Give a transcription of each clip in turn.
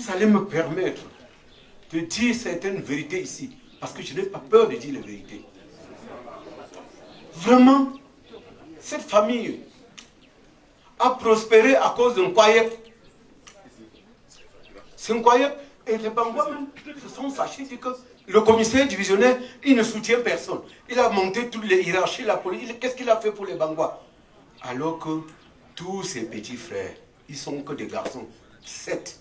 vous allez me permettre de dire certaines vérités ici, parce que je n'ai pas peur de dire les vérités. Vraiment, cette famille a prospéré à cause d'un Nkwayep. C'est Nkwayep et les Bangwa même se sont fâchés, disent que le commissaire divisionnaire, il ne soutient personne. Il a monté toutes les hiérarchies, la police. Qu'est-ce qu'il a fait pour les Bangwa? Alors que tous ses petits frères, ils sont que des garçons. 7.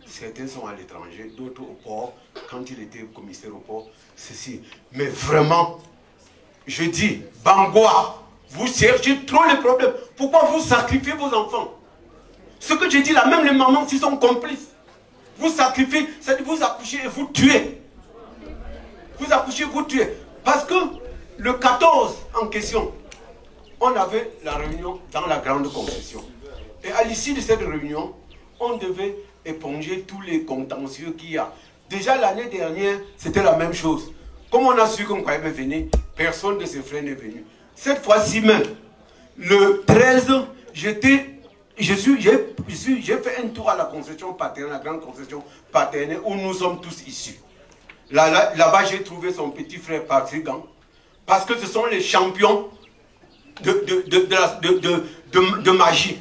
Certains sont à l'étranger, d'autres au port. Quand il était commissaire au port, ceci. Mais vraiment, je dis, Bangwa, vous cherchez trop les problèmes. Pourquoi vous sacrifiez vos enfants? Ce que je dis là, même les mamans, s'ils sont complices. Vous sacrifiez, c'est-à-dire vous accouchez et vous tuez. Vous accouchez, vous tuez. Parce que le 14 en question, on avait la réunion dans la grande concession. Et à l'issue de cette réunion, on devait éponger tous les contentieux qu'il y a. Déjà l'année dernière, c'était la même chose. Comme on a su qu'on allait venir, personne de ses frères n'est venu. Cette fois-ci même, le 13, j'ai fait un tour à la concession paternelle, la grande concession paternelle, où nous sommes tous issus. Là-bas, j'ai trouvé son petit frère Patrick Gang, parce que ce sont les champions de magie.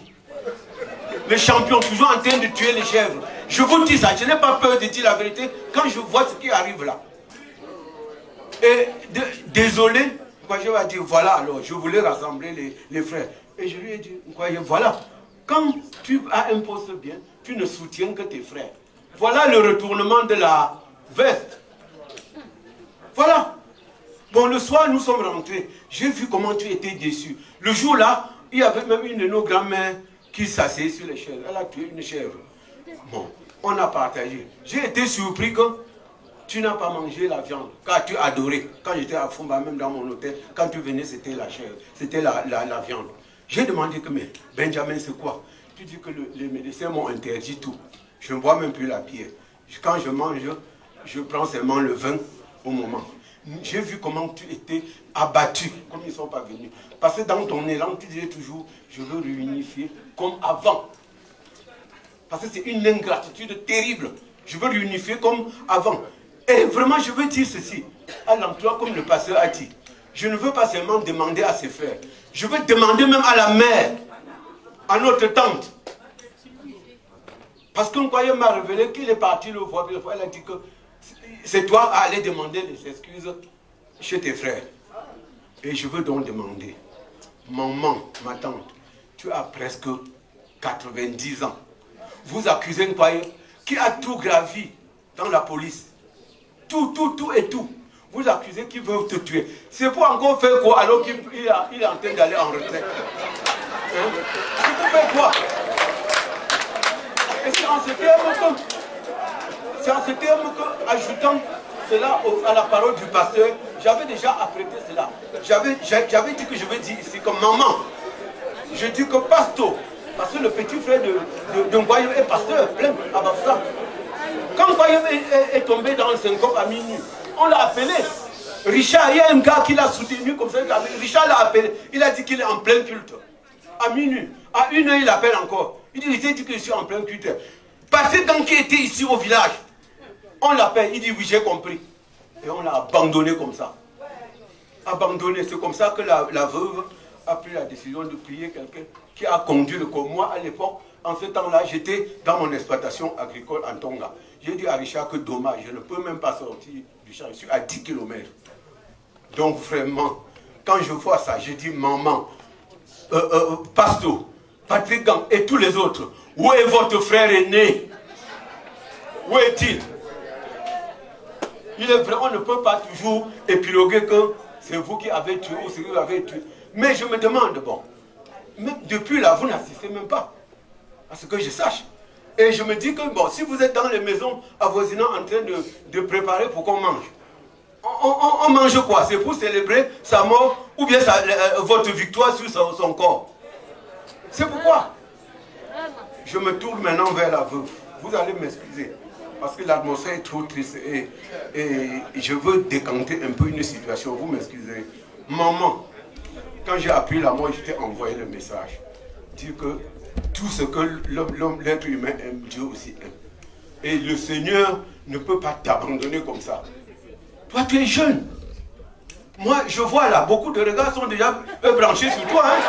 Les champions, toujours en train de tuer les chèvres. Je vous dis ça, je n'ai pas peur de dire la vérité quand je vois ce qui arrive là. Et désolé, moi je vais dire, voilà, alors je voulais rassembler les frères. Et je lui ai dit, voilà, quand tu as un poste bien, tu ne soutiens que tes frères. Voilà le retournement de la veste. Voilà. Bon, le soir, nous sommes rentrés. J'ai vu comment tu étais déçu. Le jour-là, il y avait même une de nos grand-mères qui s'asseyait sur les chèvres. Elle a tué une chèvre. Bon, on a partagé. J'ai été surpris que tu n'as pas mangé la viande, car tu adorais. Quand j'étais à Fumba, même dans mon hôtel, quand tu venais, c'était la chèvre, c'était la viande. J'ai demandé que, mais Benjamin, c'est quoi? Tu dis que les médecins m'ont interdit tout. Je ne bois même plus la bière. Quand je mange, je prends seulement le vin au moment. J'ai vu comment tu étais abattu, comme ils ne sont pas venus. Parce que dans ton élan, tu disais toujours, je veux réunifier comme avant. Parce que c'est une ingratitude terrible. Je veux réunifier comme avant. Et vraiment, je veux dire ceci, à l'emploi, comme le pasteur a dit. Je ne veux pas seulement demander à ses frères. Je veux demander même à la mère, à notre tante. Parce qu'un croyant m'a révélé qu'il est parti le voir. Elle a dit que c'est toi à aller demander des excuses chez tes frères. Et je veux donc demander, maman, ma tante, tu as presque 90 ans. Vous accusez un croyant qui a tout gravi dans la police. Tout et tout. Vous accusez qu'ils veulent te tuer. C'est pour encore faire quoi alors qu'il est en train d'aller en retraite? Hein? C'est pour faire quoi? Et c'est en ce terme que, ajoutant cela à la parole du pasteur, j'avais déjà apprêté cela. J'avais dit que je vais dire ici comme maman. Je dis que pasteur, parce que le petit frère de Ngoyou est pasteur, plein à Bafra. Quand Ngoyou est tombé dans le syncope à minuit, on l'a appelé. Richard, il y a un gars qui l'a soutenu comme ça. Richard l'a appelé. Il a dit qu'il est en plein culte. À minuit. À 1h, il appelle encore. Il dit que je suis en plein culte. Patrick Gang qui était ici au village, on l'appelle. Il dit oui, j'ai compris. Et on l'a abandonné comme ça. Abandonné. C'est comme ça que la veuve a pris la décision de prier quelqu'un qui a conduit le corps. Moi, à l'époque, en ce temps-là, j'étais dans mon exploitation agricole en Tonga. J'ai dit à Richard que dommage, je ne peux même pas sortir du champ. Je suis à 10 km. Donc vraiment, quand je vois ça, je dis maman, Pasto, Patrick Gang et tous les autres, où est votre frère aîné? Où est-il? Il est vrai, on ne peut pas toujours épiloguer que c'est vous qui avez tué ou c'est vous qui avez tué. Mais je me demande, bon, même depuis là, vous n'assistez même pas à ce que je sache. Et je me dis que, bon, si vous êtes dans les maisons avoisinantes en train de préparer pour qu'on mange, on mange quoi? C'est pour célébrer sa mort ou bien votre victoire sur son corps? C'est pourquoi je me tourne maintenant vers la veuve. Vous allez m'excuser, parce que l'atmosphère est trop triste et je veux décanter un peu une situation. Vous m'excuserez. Maman, quand j'ai appris la mort, je t'ai envoyé le message. Dire que tout ce que l'être humain aime, Dieu aussi aime. Et le Seigneur ne peut pas t'abandonner comme ça. Toi, tu es jeune. Moi, je vois là, beaucoup de regards sont déjà branchés sur toi. Hein.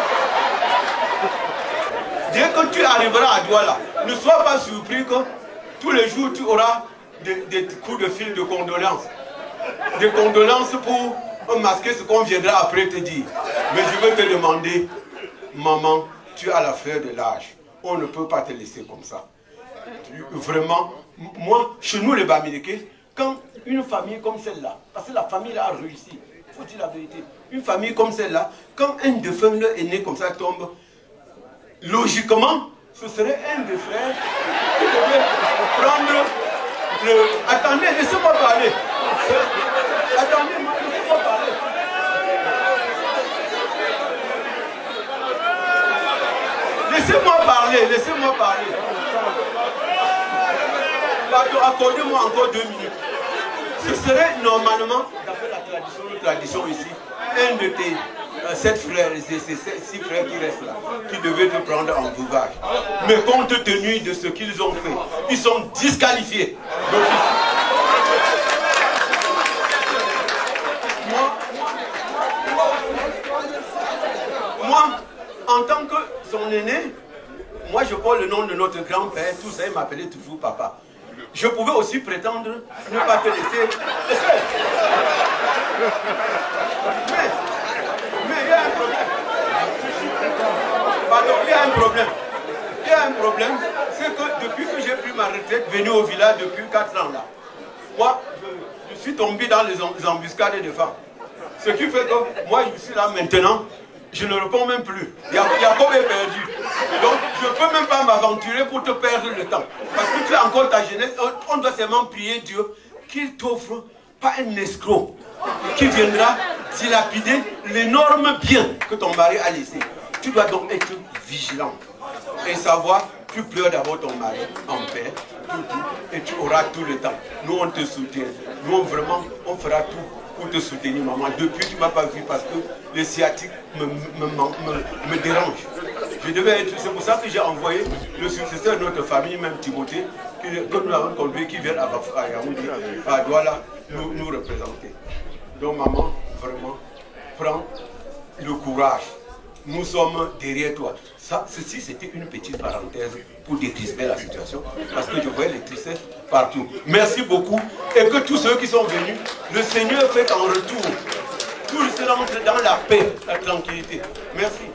Dès que tu arriveras à Douala, ne sois pas surpris que tous les jours, tu auras des coups de fil de condoléances. Des condoléances pour masquer ce qu'on viendra après te dire. Mais je veux te demander, maman, tu as la fleur de l'âge. On ne peut pas te laisser comme ça. Vraiment, moi, chez nous les Bamileke, quand une famille comme celle-là, parce que la famille a réussi, il faut dire la vérité, une famille comme celle-là, quand un de frères aîné comme ça tombe, logiquement, ce serait un des frères qui devait prendre le... Attendez, laissez-moi parler. Attendez, laissez-moi parler. Laissez-moi parler, laissez-moi parler. Pardon, accordez-moi encore 2 minutes. Ce serait normalement, d'après la tradition, notre tradition ici, un de tes 7 frères, ces 6 frères qui restent là, qui devaient te prendre en buvage. Mais compte tenu de ce qu'ils ont fait, ils sont disqualifiés. Moi, en tant que son aîné, moi je prends le nom de notre grand-père, tout ça, il m'appelait toujours papa. Je pouvais aussi prétendre ne pas te laisser. Mais il y a un problème. Pardon, il y a un problème. Il y a un problème, c'est que depuis que j'ai pris ma retraite, venu au village depuis 4 ans là, moi, je suis tombé dans les embuscades de femmes. Ce qui fait que moi, je suis là maintenant, je ne réponds même plus. Jacob est perdu. Donc, je ne peux même pas m'aventurer pour te perdre le temps. Parce que tu as encore ta jeunesse. On doit seulement prier Dieu qu'il t'offre pas un escroc qui viendra dilapider l'énorme bien que ton mari a laissé. Tu dois donc être vigilant et savoir, tu pleures d'abord ton mari en paix, et tu auras tout le temps. Nous, on te soutient. Nous, vraiment, on fera tout pour te soutenir, maman. Depuis, tu ne m'as pas vu parce que le sciatique me dérange. Je devais être, c'est pour ça que j'ai envoyé le successeur de notre famille, même Timothée, que nous avons conduit, qui vient à Yaoundé, à Douala, nous représenter. Donc, maman, vraiment, prends le courage. Nous sommes derrière toi. Ceci, c'était une petite parenthèse pour décrisper la situation, parce que je voyais les tristesses partout. Merci beaucoup. Et que tous ceux qui sont venus, le Seigneur fait en retour. Tous rentrent dans la paix, la tranquillité. Merci.